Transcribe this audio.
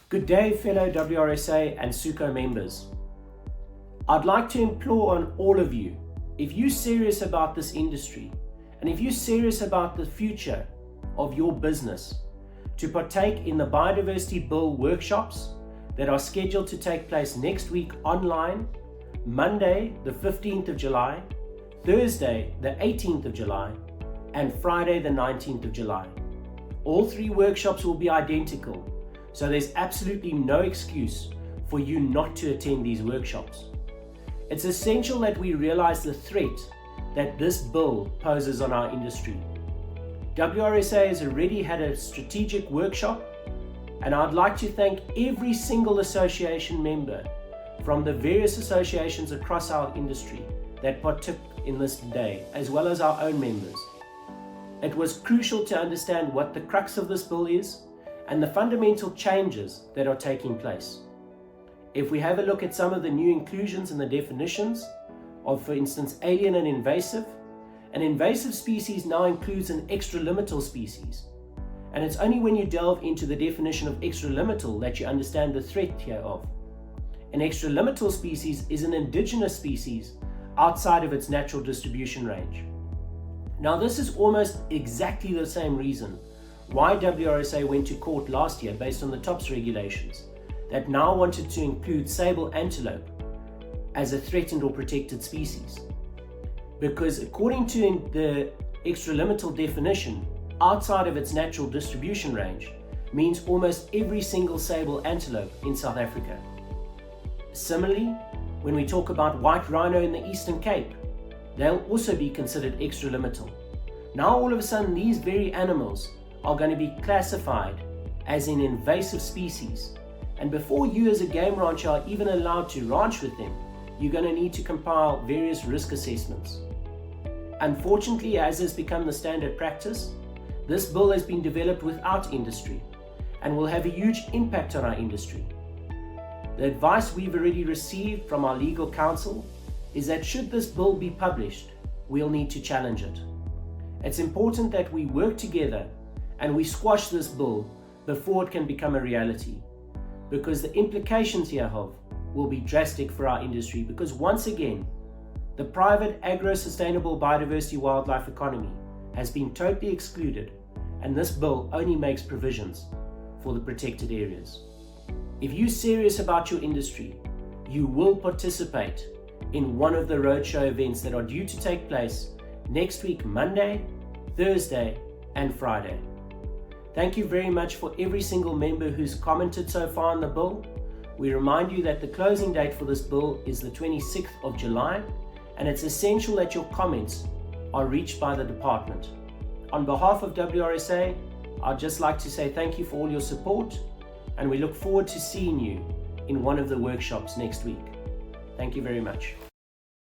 Good day, fellow Wrsa and SUCO members. I'd like to implore on all of you, if you're serious about this industry and if you're serious about the future of your business, to partake in the Biodiversity Bill workshops that are scheduled to take place next week online, Monday the 15th of July, Thursday the 18th of July, and Friday the 19th of July. All three workshops will be identical, so there's absolutely no excuse for you not to attend these workshops. It's essential that we realize the threat that this bill poses on our industry. Wrsa has already had a strategic workshop, and I'd like to thank every single association member from the various associations across our industry that partook in this day, as well as our own members. It was crucial to understand what the crux of this bill is and the fundamental changes that are taking place. If we have a look at some of the new inclusions in the definitions of, for instance, alien and invasive, an invasive species now includes an extralimital species. And it's only when you delve into the definition of extralimital that you understand the threat hereof. An extralimital species is an indigenous species outside of its natural distribution range. Now, this is almost exactly the same reason why Wrsa went to court last year based on the TOPS regulations that now wanted to include sable antelope as a threatened or protected species. Because according to the extralimital definition, outside of its natural distribution range means almost every single sable antelope in South Africa. Similarly, when we talk about white rhino in the Eastern Cape, they'll also be considered extralimital. Now all of a sudden these very animals are going to be classified as an invasive species, and before you as a game rancher are even allowed to ranch with them, you're going to need to compile various risk assessments. Unfortunately, as has become the standard practice, this bill has been developed without industry and will have a huge impact on our industry. The advice we've already received from our legal counsel is that should this bill be published, we'll need to challenge it. It's important that we work together and we squash this bill before it can become a reality, because the implications hereof will be drastic for our industry, because once again, the private agro-sustainable biodiversity wildlife economy has been totally excluded, and this bill only makes provisions for the protected areas. If you're serious about your industry, you will participate in one of the roadshow events that are due to take place next week, Monday, Thursday, and Friday. Thank you very much for every single member who's commented so far on the bill. We remind you that the closing date for this bill is the 26th of July, and it's essential that your comments are reached by the department. On behalf of Wrsa, I'd just like to say thank you for all your support, and we look forward to seeing you in one of the workshops next week. Thank you very much.